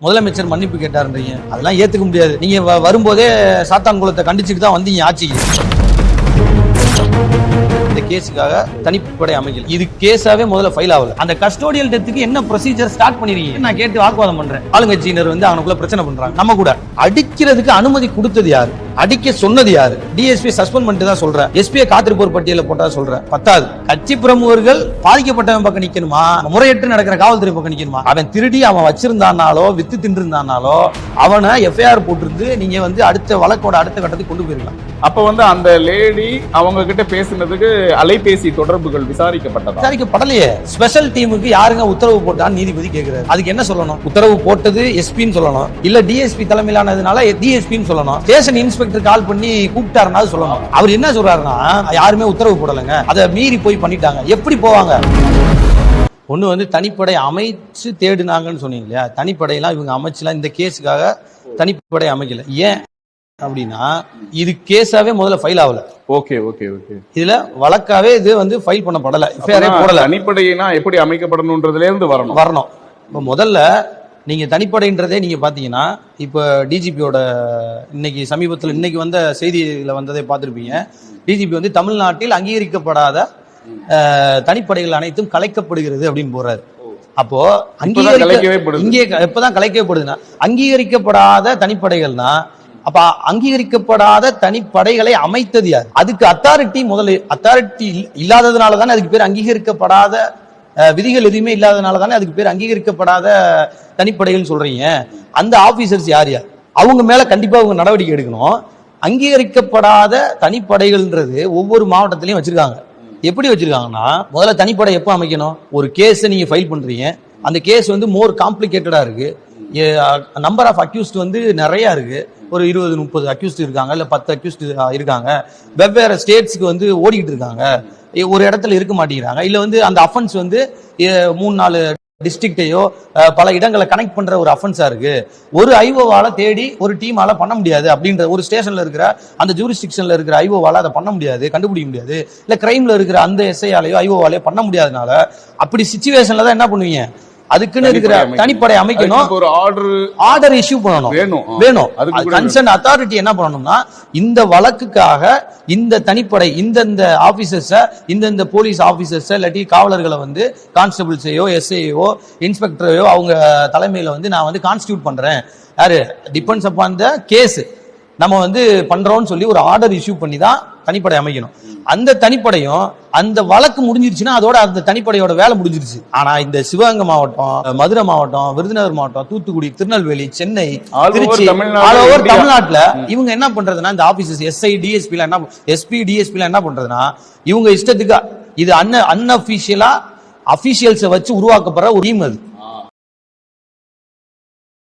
முதலமைச்சர் மன்னிப்பு கேட்டாருன்றீங்க, அதெல்லாம் ஏத்துக்க முடியாது. நீங்க வரும்போதே சாத்தான் குலத்தை கண்டிச்சுட்டு தான் வந்தீங்க ஆட்சிக்கு. இந்த கேஸுக்காக தனிப்படை அமைக்கல, இது கேஸாவே முதல்ல ஃபைல் ஆகல. அந்த கஸ்டோடியல் டெத்துக்கு என்ன ப்ரொசீஜர் ஸ்டார்ட் பண்ணிருக்கீங்க? நான் கேட்டு வாக்குவாதம் பண்றேன். ஆளுங்கட்சியினர் வந்து அவனுக்குள்ள பிரச்சனை பண்றாங்க. நம்ம கூட அடிக்கிறதுக்கு அனுமதி கொடுத்தது யாரு? அடிக்க சொன்னது யாரு? டிஎஸ்பி சஸ்பெண்ட் பண்ணிட்டு தான் சொல்றேன். எஸ்பியை காத்திருப்போர் பட்டியல போட்டா சொல்றேன். பத்தாது, கட்சி பிரமுகர்கள் பாதிக்கப்பட்டவன் பக்கம் நிக்கணுமா, முறையற்று நடக்கிற காவல்துறை பக்கம் நிக்கணுமா? அவன் திருடி அவன் வச்சிருந்தானாலோ வித்து தின்றிருந்தானாலோ அவனை எஃப்ஐஆர் போட்டிருந்து நீங்க வந்து அடுத்த வழக்கோட அடுத்த கட்டத்துக்கு கொண்டு போயிருக்கலாம். அப்ப வந்து அந்த லேடி அவங்க கிட்ட பேசினதுக்கு அலைபேசி தொடர்புகள் விசாரிக்கப்படலையே. ஸ்பெஷல் டீமுக்கு யாருங்க உத்தரவு போட்டான்னு நீதிபதி கேட்கிறாரு. அதுக்கு என்ன சொல்லணும்? உத்தரவு போட்டது எஸ்பின்னு சொல்லணும், இல்ல டிஎஸ்பி தலைமையிலானதுனால டிஎஸ்பின்னு சொல்லணும். ஸ்டேஷன் இன்ஸ்பெக்டர் கால் பண்ணி கூப்பிட்டாருன்னா சொல்லணும். அவர் என்ன சொல்றாருன்னா, யாருமே உத்தரவு போடலைங்க, அதை மீறி போய் பண்ணிட்டாங்க. எப்படி போவாங்க? ஒண்ணு வந்து தனிப்படை அமைச்சு தேடினாங்கன்னு சொன்னீங்க இல்லையா? தனிப்படையெல்லாம் இவங்க அமைச்சுலாம் இந்த கேஸுக்காக தனிப்படை அமைக்கல. ஏன் அப்படின்னா இது கேஸாவே முதல்ல ஃபைல் ஆகல. Okay okay okay. இதுல வழக்காவே இது வந்து ஃபைல் பண்ணப்படல, எஃப்ஐஆரே போடல. தனிப்படையினா எப்படி அமைக்கப்படணும்ன்றதுல இருந்து வரணும். இப்ப முதல்ல நீங்க தனிப்படைன்றதே நீங்க பாத்தீங்கன்னா, இப்ப டிஜிபியோட இன்னைக்கு சமீபத்தில் இன்னைக்கு வந்த செய்தியில வந்ததை பார்த்திருப்பீங்க. டிஜிபி வந்து தமிழ்நாட்டில் அங்கீகரிக்கப்படாத தனிப்படைகள் அனைத்தும் கலைக்கப்படுகிறது அப்படின்னு போறாரு. அப்போ இங்கே எப்பதான் கலைக்கப்படுதுன்னா, அங்கீகரிக்கப்படாத தனிப்படைகள்னா அப்ப அங்கீகரிக்கப்படாத தனிப்படைகளை அமைத்தது யார்? அதுக்கு அத்தாரிட்டி முதல்ல அத்தாரிட்டி இல்லாததுனால தானே அதுக்கு பேர் அங்கீகரிக்கப்படாத, விதிகள் எதுவுமே இல்லாதனால தானே அதுக்கு பேர் அங்கீகரிக்கப்படாத தனிப்படைகள் சொல்றீங்க. அந்த ஆபீசர்ஸ் யார் யார்? அவங்க மேல கண்டிப்பா அவங்க நடவடிக்கை எடுக்கணும். அங்கீகரிக்கப்படாத தனிப்படைகள்ன்றது ஒவ்வொரு மாவட்டத்திலையும் வச்சிருக்காங்க. எப்படி வச்சிருக்காங்கன்னா, முதல்ல தனிப்படை எப்போ அமைக்கணும்? ஒரு கேஸை நீங்க ஃபைல் பண்றீங்க, அந்த கேஸ் வந்து மோர் காம்ப்ளிகேட்டடா இருக்கு, நம்பர் ஆஃப் அக்யூஸ்ட் வந்து நிறைய இருக்கு, ஒரு 20-30 அக்யூஸ்ட் இருக்காங்க, இல்ல 10 அக்யூஸ்ட் இருக்காங்க, வெவ்வேறு ஸ்டேட்ஸ்க்கு வந்து ஓடிக்கிட்டு இருக்காங்க, ஒரு இடத்துல இருக்க மாட்டேங்கிறாங்க, இல்ல வந்து அந்த அஃபென்ஸ் வந்து 3-4 டிஸ்ட்ரிக்டையோ பல இடங்களை கனெக்ட் பண்ற ஒரு அஃபென்ஸா இருக்கு. ஒரு ஐஓவால தேடி ஒரு டீமால பண்ண முடியாது அப்படின்ற, ஒரு ஸ்டேஷன்ல இருக்கிற அந்த ஜூரிஸ்டிக்ஷன்ல இருக்கிற ஐஓவால அதை பண்ண முடியாது, கண்டுபிடிக்க முடியாது, இல்ல கிரைம்ல இருக்கிற அந்த எஸ்ஐயாலேயோ ஐஓவாலேயோ பண்ண முடியாதனால அப்படி சிச்சுவேஷன்ல தான் என்ன பண்ணுவீங்க? அதுக்குன்னு இருக்கிற தனிப்படை அமைக்கணும், ஒரு ஆர்டர் இஷ்யூ பண்ணணும், வேணும். கன்சர்ன் அத்தாரிட்டி என்ன பண்ணணும்னா, இந்த வழக்குக்காக இந்த தனிப்படை இந்த ஆபீசர்ஸ, இந்த போலீஸ் ஆபீசர்ஸ இல்லாட்டி காவலர்களை வந்து கான்ஸ்டபிள்ஸையோ எஸ்ஐயோ இன்ஸ்பெக்டரையோ அவங்க தலைமையில வந்து நான் வந்து கான்ஸ்டியூட் பண்றேன். யாரு? டிபெண்ட்ஸ் அப்பான் த கேஸ் நம்ம வந்து பண்றோம்னு சொல்லி ஒரு ஆர்டர் இஷ்யூ பண்ணி தான் தனிப்படை அமைக்கணும். அந்த தனிப்படையும் அந்த வழக்கு முடிஞ்சிருச்சுன்னா அதோட அந்த தனிப்படையோட வேலை முடிஞ்சிருச்சு. ஆனா இந்த சிவகங்கை மாவட்டம், மதுரை மாவட்டம், விருதுநகர் மாவட்டம், தூத்துக்குடி, திருநெல்வேலி, சென்னை, திருச்சி, ஆல் ஓவர் தமிழ்நாட்டுல இவங்க என்ன பண்றதுன்னா, இந்த ஆபீசர்ஸ் எஸ்ஐ டிஎஸ்பி என்ன, எஸ்பி டிஎஸ்பி என்ன பண்றதுன்னா, இவங்க இஷ்டத்துக்கு இது அன்அபிஷியலா அபிஷியல்ஸை வச்சு உருவாக்கப்படுற ஒரு டீம் அது.